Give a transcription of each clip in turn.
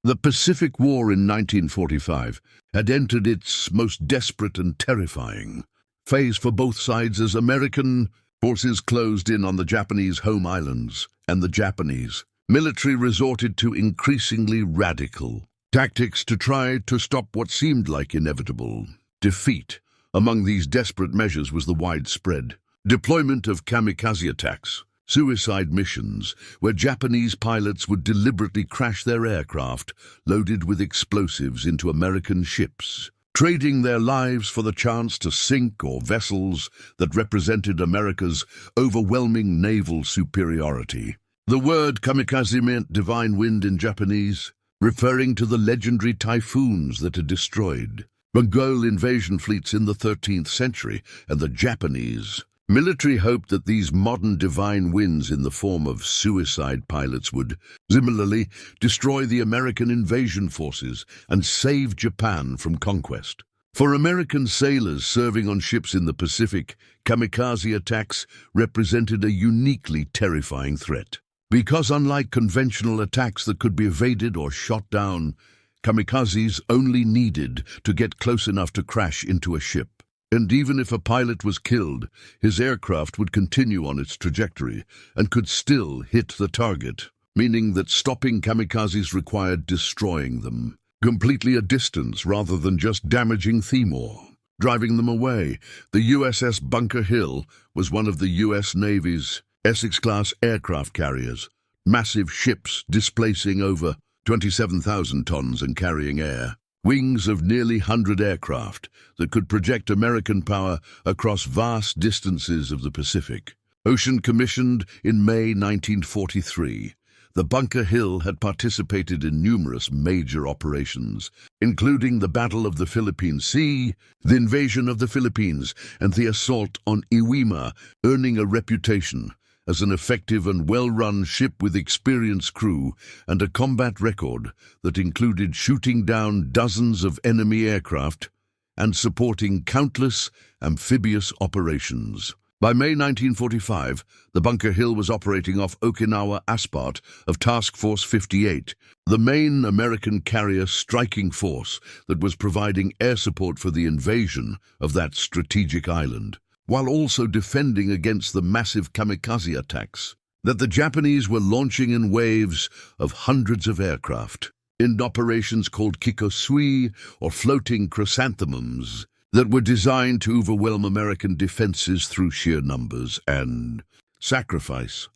The Pacific War in 1945 had entered its most desperate and terrifying phase for both sides as American forces closed in on the Japanese home islands, and the Japanese military resorted to increasingly radical tactics to try to stop what seemed like inevitable defeat. Among these desperate measures was the widespread deployment of kamikaze attacks, suicide missions, where Japanese pilots would deliberately crash their aircraft loaded with explosives into American ships, trading their lives for the chance to sink or vessels that represented America's overwhelming naval superiority. The word kamikaze meant divine wind in Japanese, referring to the legendary typhoons that had destroyed Mongol invasion fleets in the 13th century, and the Japanese military hoped that these modern divine winds in the form of suicide pilots would similarly destroy the American invasion forces and save Japan from conquest. For American sailors serving on ships in the Pacific, kamikaze attacks represented a uniquely terrifying threat. Because unlike conventional attacks that could be evaded or shot down, kamikazes only needed to get close enough to crash into a ship. And even if a pilot was killed, his aircraft would continue on its trajectory and could still hit the target, meaning that stopping kamikazes required destroying them completely at distance rather than just damaging them or driving them away. The USS Bunker Hill was one of the U.S. Navy's Essex-class aircraft carriers, massive ships displacing over 27,000 tons and carrying air. Wings of nearly 100 aircraft that could project American power across vast distances of the Pacific. Ocean commissioned in May 1943, the Bunker Hill had participated in numerous major operations, including the Battle of the Philippine Sea, the invasion of the Philippines, and the assault on Iwo Jima, earning a reputation as an effective and well-run ship with experienced crew and a combat record that included shooting down dozens of enemy aircraft and supporting countless amphibious operations. By May 1945, the Bunker Hill was operating off Okinawa as part of Task Force 58, the main American carrier striking force that was providing air support for the invasion of that strategic island, while also defending against the massive kamikaze attacks that the Japanese were launching in waves of hundreds of aircraft, in operations called kikosui, or floating chrysanthemums, that were designed to overwhelm American defenses through sheer numbers and sacrifice.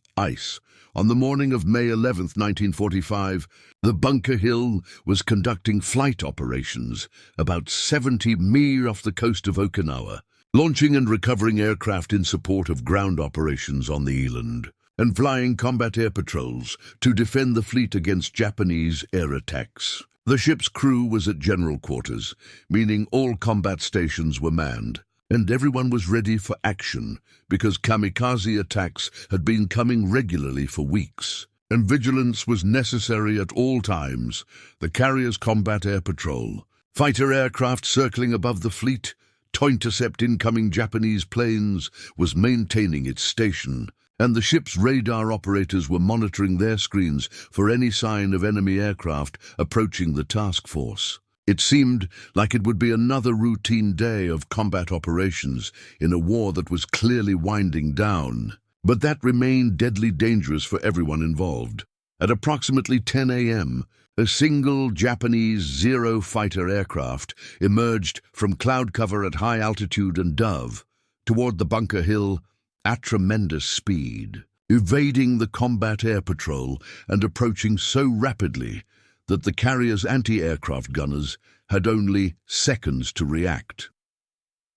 On the morning of May 11, 1945, the Bunker Hill was conducting flight operations about 70 miles off the coast of Okinawa, launching and recovering aircraft in support of ground operations on the island, and flying combat air patrols to defend the fleet against Japanese air attacks. The ship's crew was at general quarters, meaning all combat stations were manned, and everyone was ready for action because kamikaze attacks had been coming regularly for weeks, and vigilance was necessary at all times. The carrier's combat air patrol, fighter aircraft circling above the fleet to intercept incoming Japanese planes, was maintaining its station, and the ship's radar operators were monitoring their screens for any sign of enemy aircraft approaching the task force. It seemed like it would be another routine day of combat operations in a war that was clearly winding down, but that remained deadly dangerous for everyone involved. At approximately 10 a.m., a single Japanese Zero fighter aircraft emerged from cloud cover at high altitude and dove toward the Bunker Hill at tremendous speed, evading the combat air patrol and approaching so rapidly that the carrier's anti-aircraft gunners had only seconds to react.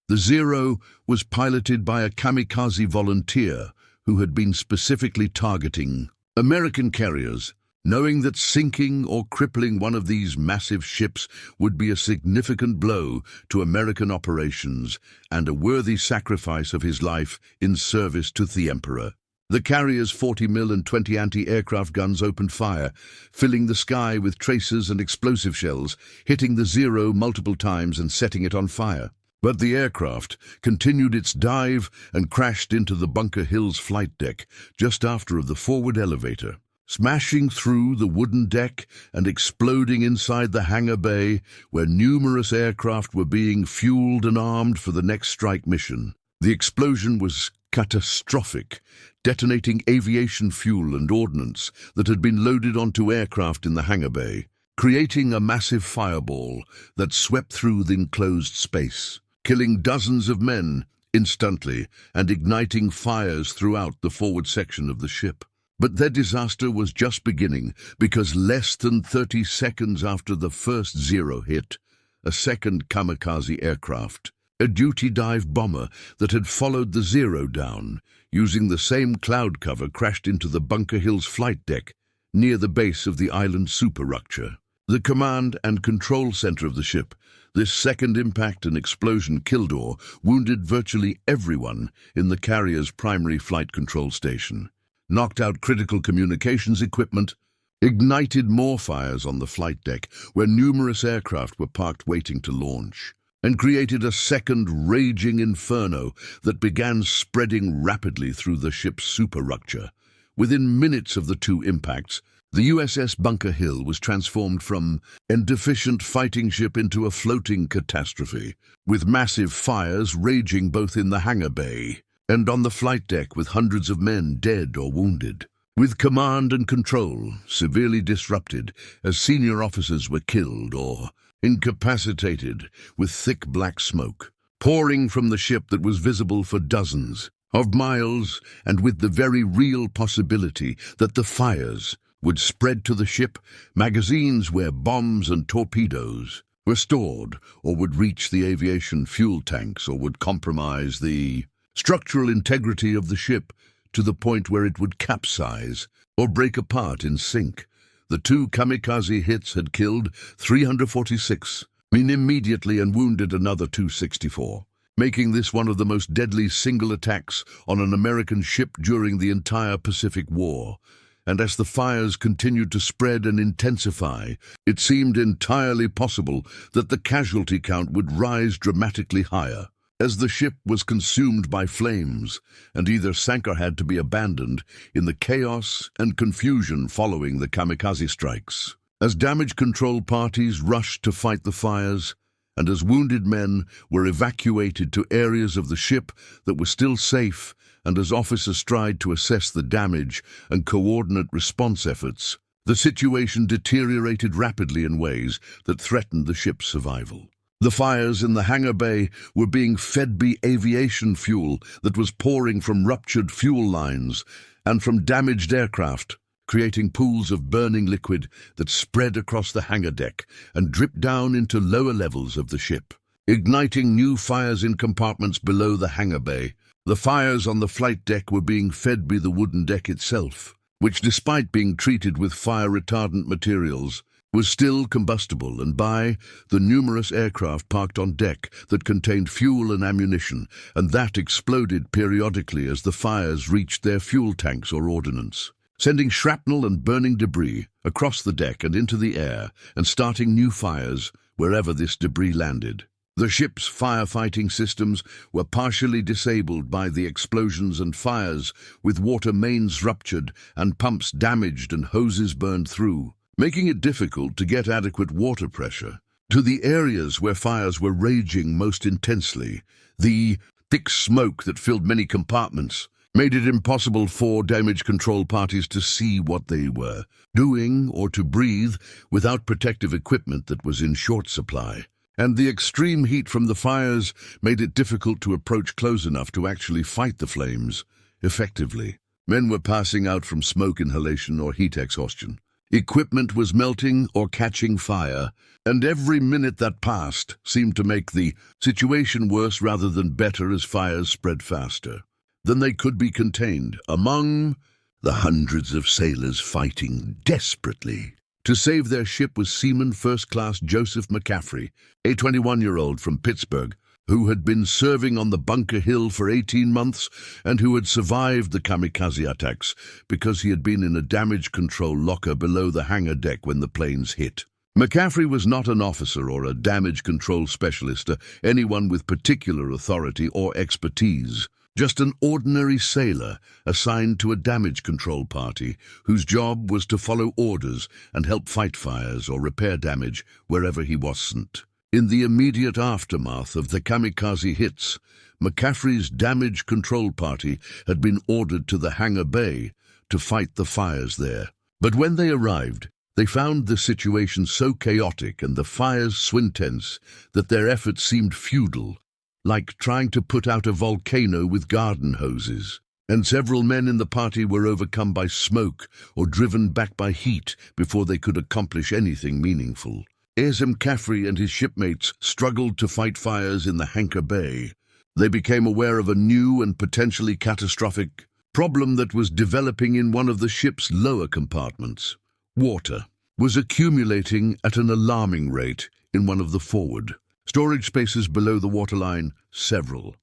The Zero was piloted by a kamikaze volunteer who had been specifically targeting American carriers, knowing that sinking or crippling one of these massive ships would be a significant blow to American operations and a worthy sacrifice of his life in service to the Emperor. The carrier's 40 mm and 20 anti-aircraft guns opened fire, filling the sky with tracers and explosive shells, hitting the Zero multiple times and setting it on fire. But the aircraft continued its dive and crashed into the Bunker Hill's flight deck just after the forward elevator. smashing through the wooden deck and exploding inside the hangar bay where numerous aircraft were being fueled and armed for the next strike mission. The explosion was catastrophic, detonating aviation fuel and ordnance that had been loaded onto aircraft in the hangar bay, creating a massive fireball that swept through the enclosed space, killing dozens of men instantly and igniting fires throughout the forward section of the ship. But their disaster was just beginning, because less than 30 seconds after the first Zero hit, a second Kamikaze aircraft, a duty dive bomber that had followed the Zero down, using the same cloud cover, crashed into the Bunker Hill's flight deck near the base of the island superstructure. The command and control center of the ship. This second impact and explosion killed or wounded virtually everyone in the carrier's primary flight control station, knocked out critical communications equipment, ignited more fires on the flight deck where numerous aircraft were parked waiting to launch, and created a second raging inferno that began spreading rapidly through the ship's superstructure. Within minutes of the two impacts, the USS Bunker Hill was transformed from an deficient fighting ship into a floating catastrophe, with massive fires raging both in the hangar bay and on the flight deck, with hundreds of men dead or wounded, with command and control severely disrupted as senior officers were killed or incapacitated, with thick black smoke pouring from the ship that was visible for dozens of miles, and with the very real possibility that the fires would spread to the ship magazines where bombs and torpedoes were stored, or would reach the aviation fuel tanks, or would compromise the structural integrity of the ship to the point where it would capsize or break apart in sink. The two Kamikaze hits had killed 346 men immediately and wounded another 264, making this one of the most deadly single attacks on an American ship during the entire Pacific War. And as the fires continued to spread and intensify, it seemed entirely possible that the casualty count would rise dramatically higher, as the ship was consumed by flames and either sank or had to be abandoned in the chaos and confusion following the kamikaze strikes. As damage control parties rushed to fight the fires, and as wounded men were evacuated to areas of the ship that were still safe, and as officers tried to assess the damage and coordinate response efforts, the situation deteriorated rapidly in ways that threatened the ship's survival. The fires in the hangar bay were being fed by aviation fuel that was pouring from ruptured fuel lines and from damaged aircraft, creating pools of burning liquid that spread across the hangar deck and dripped down into lower levels of the ship, igniting new fires in compartments below the hangar bay. The fires on the flight deck were being fed by the wooden deck itself, which, despite being treated with fire-retardant materials, was still combustible, and by the numerous aircraft parked on deck that contained fuel and ammunition, and that exploded periodically as the fires reached their fuel tanks or ordnance, sending shrapnel and burning debris across the deck and into the air, and starting new fires wherever this debris landed. The ship's firefighting systems were partially disabled by the explosions and fires, with water mains ruptured and pumps damaged and hoses burned through, making it difficult to get adequate water pressure to the areas where fires were raging most intensely. The thick smoke that filled many compartments made it impossible for damage control parties to see what they were doing or to breathe without protective equipment that was in short supply. And the extreme heat from the fires made it difficult to approach close enough to actually fight the flames effectively. Men were passing out from smoke inhalation or heat exhaustion. Equipment was melting or catching fire, and every minute that passed seemed to make the situation worse rather than better as fires spread faster than they could be contained. Among the hundreds of sailors fighting desperately to save their ship was Seaman First Class Joseph McAffrey, a 21-year-old from Pittsburgh, who had been serving on the Bunker Hill for 18 months and who had survived the kamikaze attacks because he had been in a damage control locker below the hangar deck when the planes hit. McAffrey was not an officer or a damage control specialist, anyone with particular authority or expertise. Just an ordinary sailor assigned to a damage control party whose job was to follow orders and help fight fires or repair damage wherever he was sent. In the immediate aftermath of the Kamikaze hits, McAffrey's damage control party had been ordered to the hangar bay to fight the fires there. But when they arrived, they found the situation so chaotic and the fires so intense that their efforts seemed futile, like trying to put out a volcano with garden hoses. And several men in the party were overcome by smoke or driven back by heat before they could accomplish anything meaningful. Joseph McAffrey and his shipmates struggled to fight fires in the hangar bay. They became aware of a new and potentially catastrophic problem that was developing in one of the ship's lower compartments. Water was accumulating at an alarming rate in one of the forward storage spaces below the waterline, several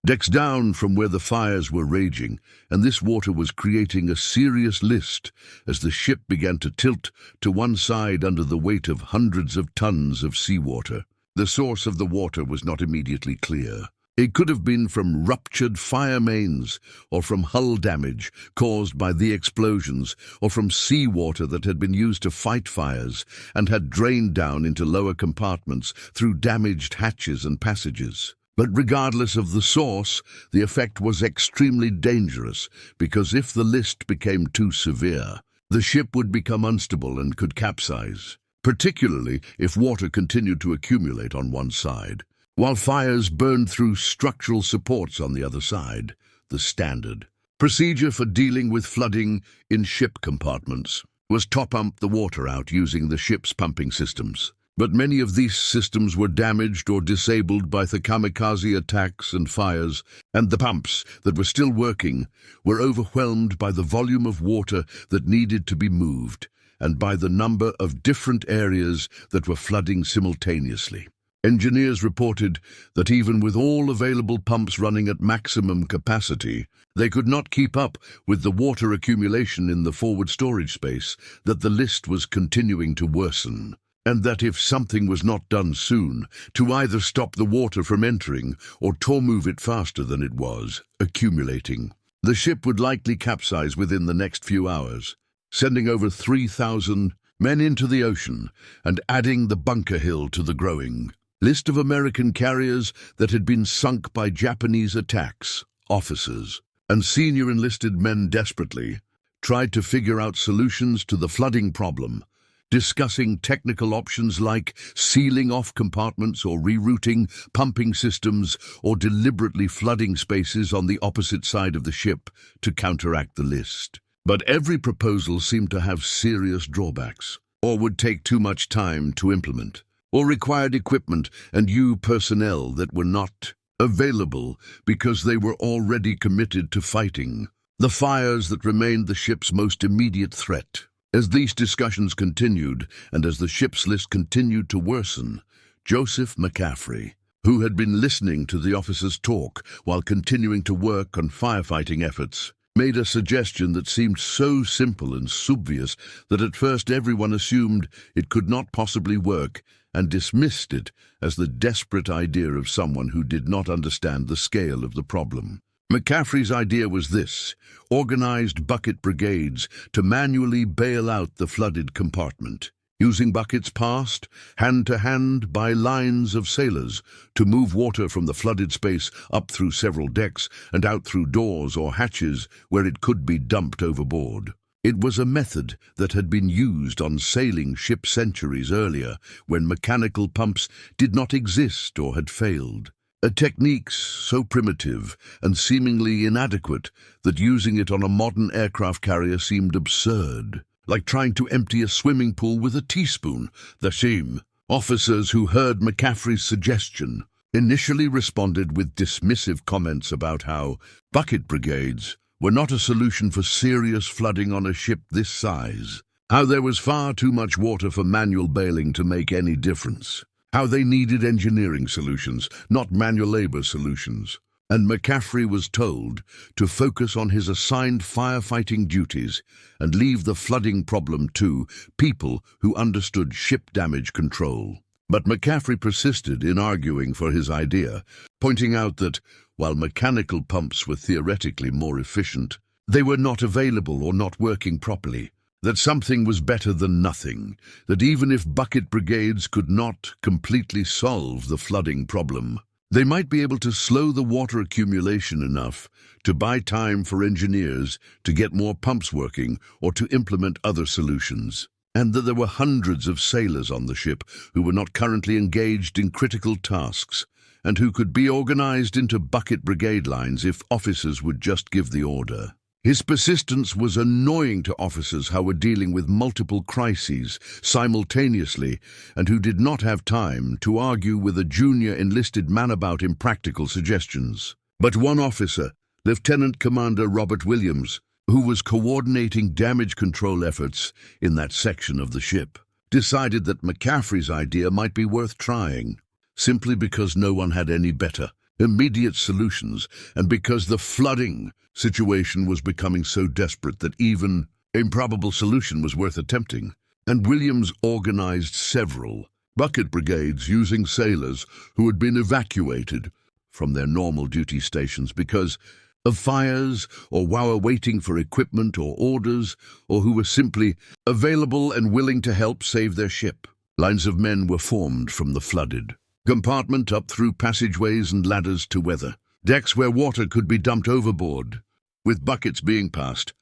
decks down from where the fires were raging, and this water was creating a serious list as the ship began to tilt to one side under the weight of hundreds of tons of seawater. The source of the water was not immediately clear. It could have been from ruptured fire mains, or from hull damage caused by the explosions, or from seawater that had been used to fight fires and had drained down into lower compartments through damaged hatches and passages. But regardless of the source, the effect was extremely dangerous, because if the list became too severe, the ship would become unstable and could capsize, particularly if water continued to accumulate on one side, while fires burned through structural supports on the other side. The standard procedure for dealing with flooding in ship compartments was to pump the water out using the ship's pumping systems. But many of these systems were damaged or disabled by the kamikaze attacks and fires, and the pumps that were still working were overwhelmed by the volume of water that needed to be moved, and by the number of different areas that were flooding simultaneously. Engineers reported that even with all available pumps running at maximum capacity, they could not keep up with the water accumulation in the forward storage space, that the list was continuing to worsen, and that if something was not done soon, to either stop the water from entering or to move it faster than it was accumulating, the ship would likely capsize within the next few hours, sending over 3,000 men into the ocean and adding the Bunker Hill to the growing list of American carriers that had been sunk by Japanese attacks. Officers and senior enlisted men desperately tried to figure out solutions to the flooding problem, discussing technical options like sealing off compartments or rerouting pumping systems or deliberately flooding spaces on the opposite side of the ship to counteract the list. But every proposal seemed to have serious drawbacks, or would take too much time to implement, or required equipment and personnel that were not available because they were already committed to fighting the fires that remained the ship's most immediate threat. As these discussions continued, and as the ship's list continued to worsen, Joseph McAffrey, who had been listening to the officers' talk while continuing to work on firefighting efforts, made a suggestion that seemed so simple and obvious that at first everyone assumed it could not possibly work and dismissed it as the desperate idea of someone who did not understand the scale of the problem. McAffrey's idea was this: organized bucket brigades to manually bail out the flooded compartment, using buckets passed hand to hand by lines of sailors to move water from the flooded space up through several decks and out through doors or hatches where it could be dumped overboard. It was a method that had been used on sailing ships centuries earlier when mechanical pumps did not exist or had failed. A technique so primitive and seemingly inadequate that using it on a modern aircraft carrier seemed absurd, like trying to empty a swimming pool with a teaspoon. The same officers who heard McAffrey's suggestion initially responded with dismissive comments about how bucket brigades were not a solution for serious flooding on a ship this size, how there was far too much water for manual bailing to make any difference, how they needed engineering solutions, not manual labor solutions. And McAffrey was told to focus on his assigned firefighting duties and leave the flooding problem to people who understood ship damage control. But McAffrey persisted in arguing for his idea, pointing out that, while mechanical pumps were theoretically more efficient, they were not available or not working properly, that something was better than nothing, that even if bucket brigades could not completely solve the flooding problem, they might be able to slow the water accumulation enough to buy time for engineers to get more pumps working or to implement other solutions, and that there were hundreds of sailors on the ship who were not currently engaged in critical tasks and who could be organized into bucket brigade lines if officers would just give the order. His persistence was annoying to officers who were dealing with multiple crises simultaneously and who did not have time to argue with a junior enlisted man about impractical suggestions. But one officer, Lieutenant Commander Robert Williams, who was coordinating damage control efforts in that section of the ship, decided that McAffrey's idea might be worth trying, simply because no one had any better immediate solutions, and because the flooding situation was becoming so desperate that even an improbable solution was worth attempting. And Williams organized several bucket brigades using sailors who had been evacuated from their normal duty stations because of fires, or while waiting for equipment or orders, or who were simply available and willing to help save their ship. Lines of men were formed from the flooded compartment up through passageways and ladders to weather decks where water could be dumped overboard, with buckets being passed,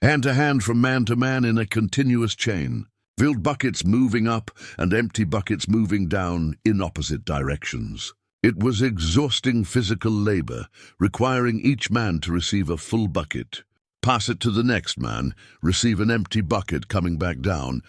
hand to hand from man to man in a continuous chain, filled buckets moving up and empty buckets moving down in opposite directions. It was exhausting physical labor, requiring each man to receive a full bucket, pass it to the next man, receive an empty bucket coming back down,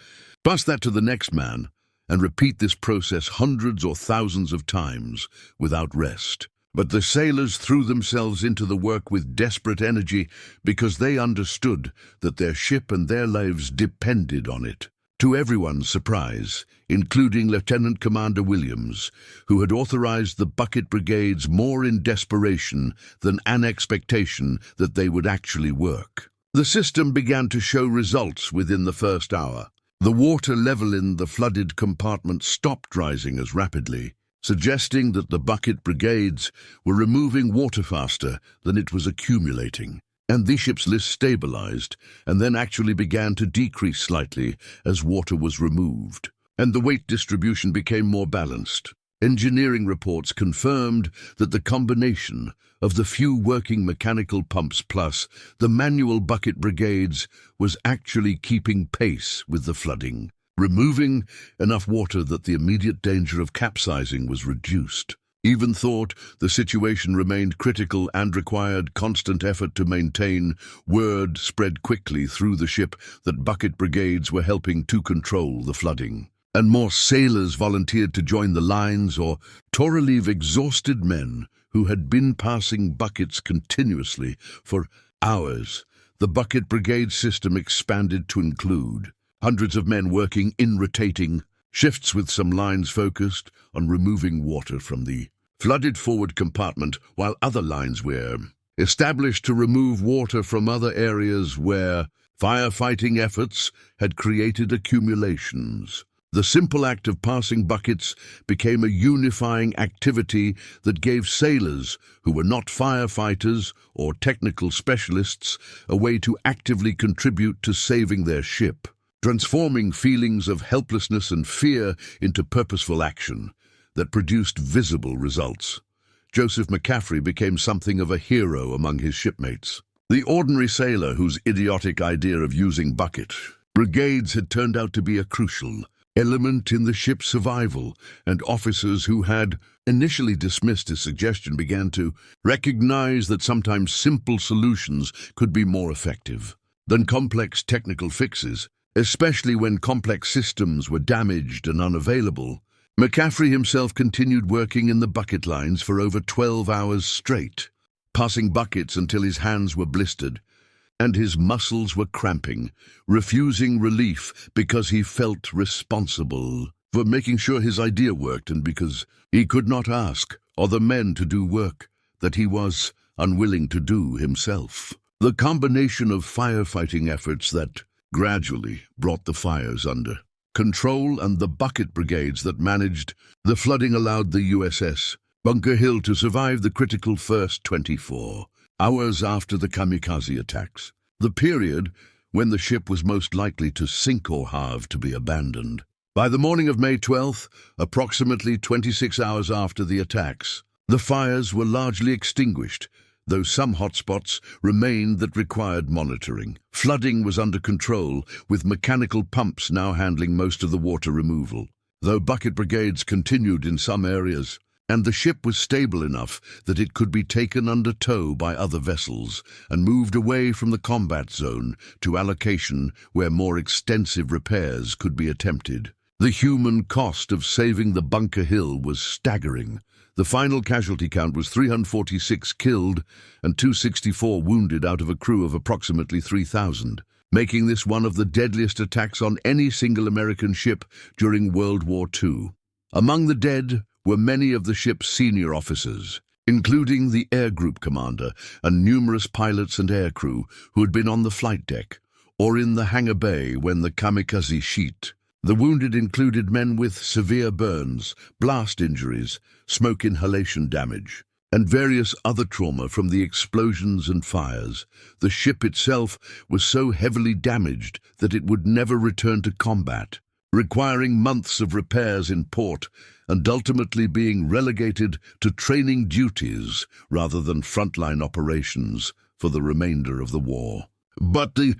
pass that to the next man, and repeat this process hundreds or thousands of times without rest. But the sailors threw themselves into the work with desperate energy because they understood that their ship and their lives depended on it. To everyone's surprise, including Lieutenant Commander Williams, who had authorized the bucket brigades more in desperation than an expectation that they would actually work, the system began to show results within the first hour. The water level in the flooded compartment stopped rising as rapidly, suggesting that the bucket brigades were removing water faster than it was accumulating, and the ship's list stabilized and then actually began to decrease slightly as water was removed, and the weight distribution became more balanced. Engineering reports confirmed that the combination of the few working mechanical pumps plus the manual bucket brigades was actually keeping pace with the flooding, removing enough water that the immediate danger of capsizing was reduced. Even thought the situation remained critical and required constant effort to maintain, word spread quickly through the ship that bucket brigades were helping to control the flooding. And more sailors volunteered to join the lines or to relieve exhausted men who had been passing buckets continuously for hours. The bucket brigade system expanded to include hundreds of men working in rotating shifts with some lines focused on removing water from the flooded forward compartment, while other lines were established to remove water from other areas where firefighting efforts had created accumulations. The simple act of passing buckets became a unifying activity that gave sailors, who were not firefighters or technical specialists, a way to actively contribute to saving their ship, transforming feelings of helplessness and fear into purposeful action that produced visible results. Joseph McAffrey became something of a hero among his shipmates. The ordinary sailor whose idiotic idea of using bucket brigades had turned out to be a crucial element in the ship's survival, and officers who had initially dismissed his suggestion began to recognize that sometimes simple solutions could be more effective than complex technical fixes, especially when complex systems were damaged and unavailable. McAffrey himself continued working in the bucket lines for over 12 hours straight, passing buckets until his hands were blistered and his muscles were cramping, refusing relief because he felt responsible for making sure his idea worked and because he could not ask other men to do work that he was unwilling to do himself. The combination of firefighting efforts that gradually brought the fires under control and the bucket brigades that managed the flooding allowed the USS Bunker Hill to survive the critical first 24 hours after the Kamikaze attacks, the period when the ship was most likely to sink or have to be abandoned. By the morning of May 12th, approximately 26 hours after the attacks, the fires were largely extinguished, though some hotspots remained that required monitoring. Flooding was under control, with mechanical pumps now handling most of the water removal, though bucket brigades continued in some areas, and the ship was stable enough that it could be taken under tow by other vessels and moved away from the combat zone to allocation where more extensive repairs could be attempted. The human cost of saving the Bunker Hill was staggering. The final casualty count was 346 killed and 264 wounded out of a crew of approximately 3,000, making this one of the deadliest attacks on any single American ship during World War II. Among the dead were many of the ship's senior officers, including the air group commander and numerous pilots and aircrew who had been on the flight deck or in the hangar bay when the Kamikaze sheet. The wounded included men with severe burns, blast injuries, smoke inhalation damage, and various other trauma from the explosions and fires. The ship itself was so heavily damaged that it would never return to combat, requiring months of repairs in port and ultimately being relegated to training duties rather than frontline operations for the remainder of the war. But the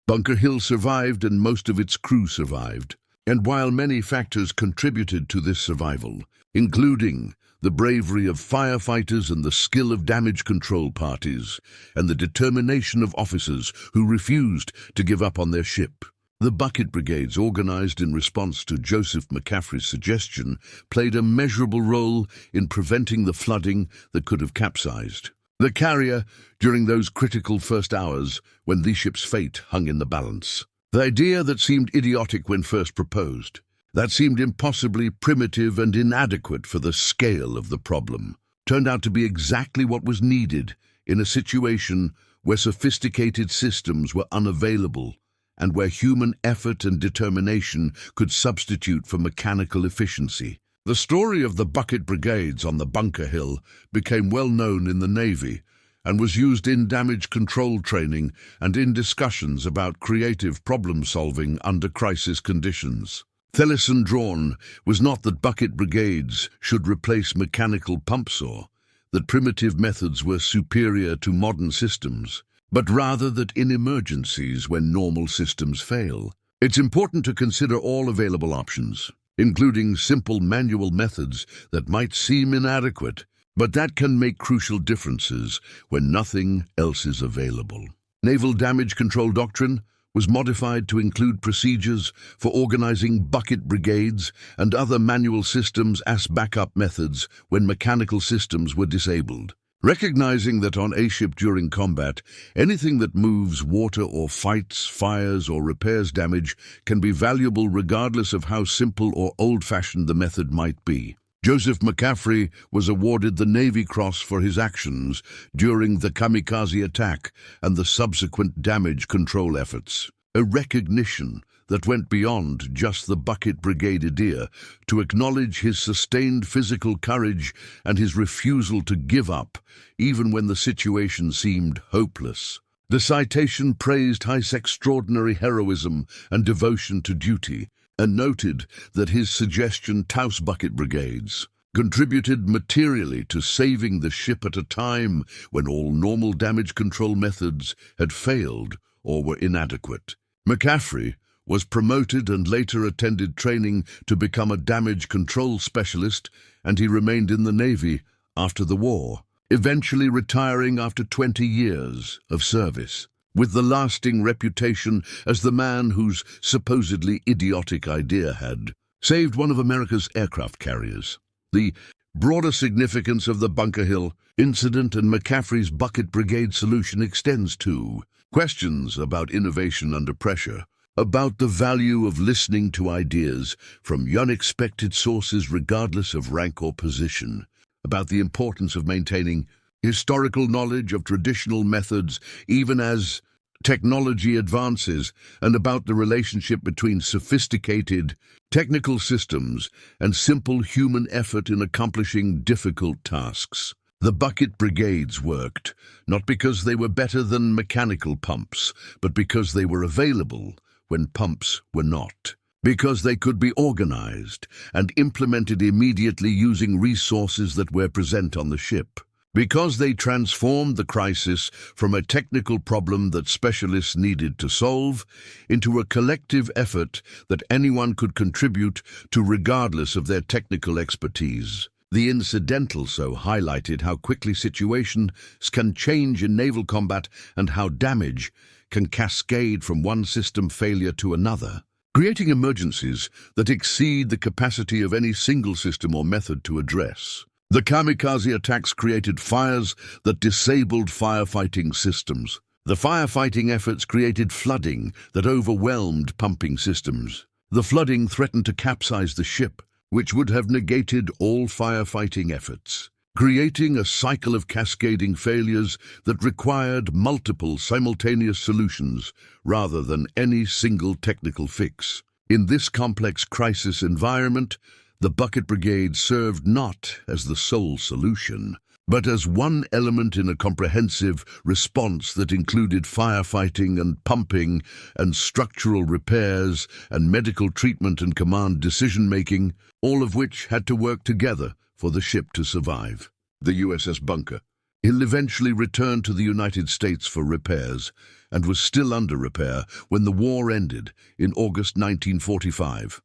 Bunker Hill survived and most of its crew survived, and while many factors contributed to this survival, including the bravery of firefighters and the skill of damage control parties, and the determination of officers who refused to give up on their ship, the bucket brigades, organized in response to Joseph McAffrey's suggestion, played a measurable role in preventing the flooding that could have capsized the carrier during those critical first hours when the ship's fate hung in the balance. The idea that seemed idiotic when first proposed, that seemed impossibly primitive and inadequate for the scale of the problem, turned out to be exactly what was needed in a situation where sophisticated systems were unavailable and where human effort and determination could substitute for mechanical efficiency. The story of the bucket brigades on the Bunker Hill became well known in the Navy and was used in damage control training and in discussions about creative problem-solving under crisis conditions. The lesson drawn was not that bucket brigades should replace mechanical pump saw, that primitive methods were superior to modern systems, but rather that in emergencies when normal systems fail, it's important to consider all available options, including simple manual methods that might seem inadequate, but that can make crucial differences when nothing else is available. Naval damage control doctrine was modified to include procedures for organizing bucket brigades and other manual systems as backup methods when mechanical systems were disabled. Recognizing that on a ship during combat, anything that moves water or fights, fires, or repairs damage can be valuable regardless of how simple or old-fashioned the method might be. Joseph McAffrey was awarded the Navy Cross for his actions during the Kamikaze attack and the subsequent damage control efforts, a recognition that went beyond just the bucket brigadier to acknowledge his sustained physical courage and his refusal to give up, even when the situation seemed hopeless. The citation praised his extraordinary heroism and devotion to duty, and noted that his suggestion Taos bucket brigades contributed materially to saving the ship at a time when all normal damage control methods had failed or were inadequate. McAffrey was promoted and later attended training to become a damage control specialist, and he remained in the Navy after the war, eventually retiring after 20 years of service, with the lasting reputation as the man whose supposedly idiotic idea had saved one of America's aircraft carriers. The broader significance of the Bunker Hill incident and McAffrey's bucket brigade solution extends to questions about innovation under pressure, about the value of listening to ideas from unexpected sources regardless of rank or position, about the importance of maintaining historical knowledge of traditional methods even as technology advances and about the relationship between sophisticated technical systems and simple human effort in accomplishing difficult tasks. The bucket brigades worked, not because they were better than mechanical pumps, but because they were available when pumps were not. Because they could be organized and implemented immediately using resources that were present on the ship. Because they transformed the crisis from a technical problem that specialists needed to solve into a collective effort that anyone could contribute to regardless of their technical expertise. The incident also highlighted how quickly situations can change in naval combat and how damage can cascade from one system failure to another, creating emergencies that exceed the capacity of any single system or method to address. The kamikaze attacks created fires that disabled firefighting systems. The firefighting efforts created flooding that overwhelmed pumping systems. The flooding threatened to capsize the ship, which would have negated all firefighting efforts, creating a cycle of cascading failures that required multiple simultaneous solutions rather than any single technical fix. In this complex crisis environment, the bucket brigade served not as the sole solution, but as one element in a comprehensive response that included firefighting and pumping and structural repairs and medical treatment and command decision-making, all of which had to work together for the ship to survive. The USS Bunker Hill eventually returned to the United States for repairs and was still under repair when the war ended in August 1945.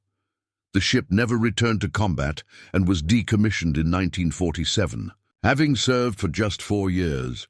The ship never returned to combat and was decommissioned in 1947. Having served for just 4 years,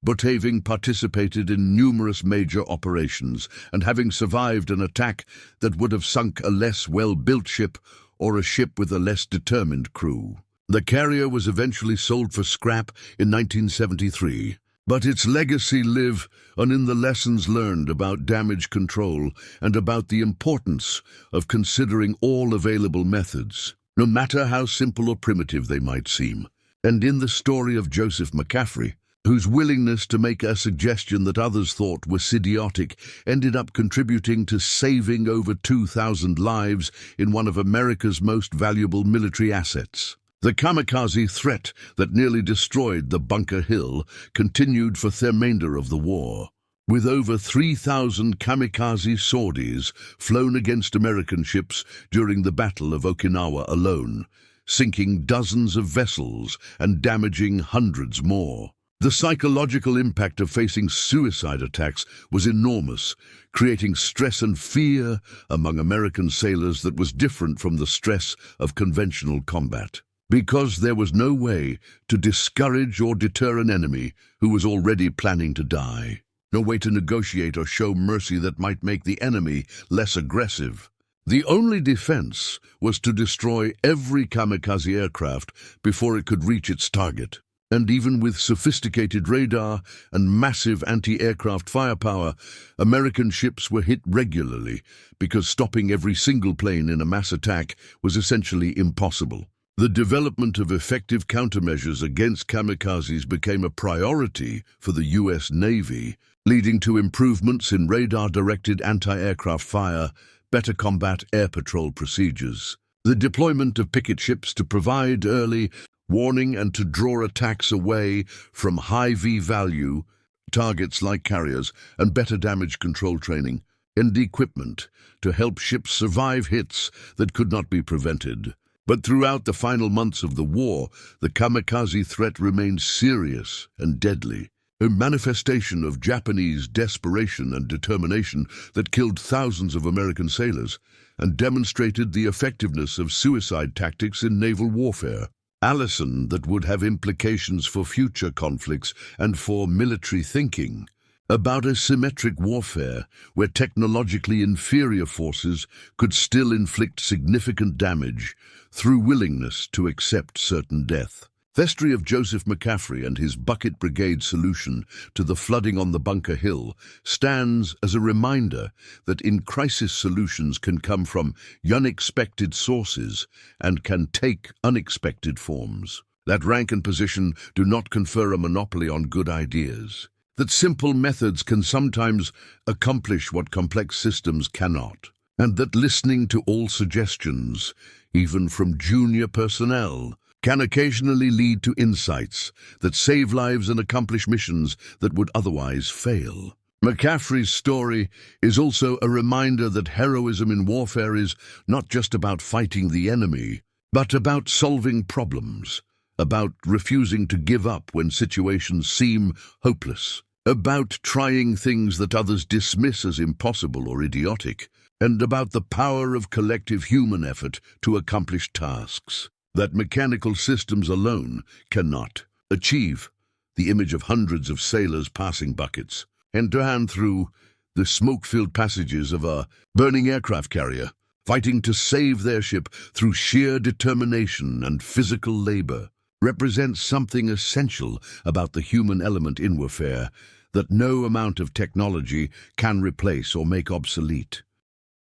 Butaving participated in numerous major operations, and having survived an attack that would have sunk a less well-built ship or a ship with a less determined crew. The carrier was eventually sold for scrap in 1973, but its legacy lives on in the lessons learned about damage control and about the importance of considering all available methods, no matter how simple or primitive they might seem. And in the story of Joseph McAffrey, whose willingness to make a suggestion that others thought was idiotic ended up contributing to saving over 2,000 lives in one of America's most valuable military assets. The kamikaze threat that nearly destroyed the Bunker Hill continued for the remainder of the war, with over 3,000 kamikaze sorties flown against American ships during the Battle of Okinawa alone, sinking dozens of vessels and damaging hundreds more. The psychological impact of facing suicide attacks was enormous, creating stress and fear among American sailors that was different from the stress of conventional combat. Because there was no way to discourage or deter an enemy who was already planning to die. No way to negotiate or show mercy that might make the enemy less aggressive. The only defense was to destroy every kamikaze aircraft before it could reach its target. And even with sophisticated radar and massive anti-aircraft firepower, American ships were hit regularly because stopping every single plane in a mass attack was essentially impossible. The development of effective countermeasures against kamikazes became a priority for the U.S. Navy, leading to improvements in radar-directed anti-aircraft fire, better combat air patrol procedures, the deployment of picket ships to provide early warning and to draw attacks away from high V-value targets like carriers, and better damage control training, and equipment to help ships survive hits that could not be prevented. But throughout the final months of the war, the kamikaze threat remained serious and deadly, a manifestation of Japanese desperation and determination that killed thousands of American sailors and demonstrated the effectiveness of suicide tactics in naval warfare. Allison that would have implications for future conflicts and for military thinking about asymmetric warfare where technologically inferior forces could still inflict significant damage through willingness to accept certain death. The history of Joseph McAffrey and his bucket brigade solution to the flooding on the Bunker Hill stands as a reminder that crisis solutions can come from unexpected sources and can take unexpected forms. That rank and position do not confer a monopoly on good ideas. that simple methods can sometimes accomplish what complex systems cannot, and that listening to all suggestions, even from junior personnel, can occasionally lead to insights that save lives and accomplish missions that would otherwise fail. McAffrey's story is also a reminder that heroism in warfare is not just about fighting the enemy, but about solving problems, about refusing to give up when situations seem hopeless, about trying things that others dismiss as impossible or idiotic, and about the power of collective human effort to accomplish tasks that mechanical systems alone cannot achieve. The image of hundreds of sailors passing buckets, hand to hand through the smoke-filled passages of a burning aircraft carrier, fighting to save their ship through sheer determination and physical labor, represents something essential about the human element in warfare that no amount of technology can replace or make obsolete.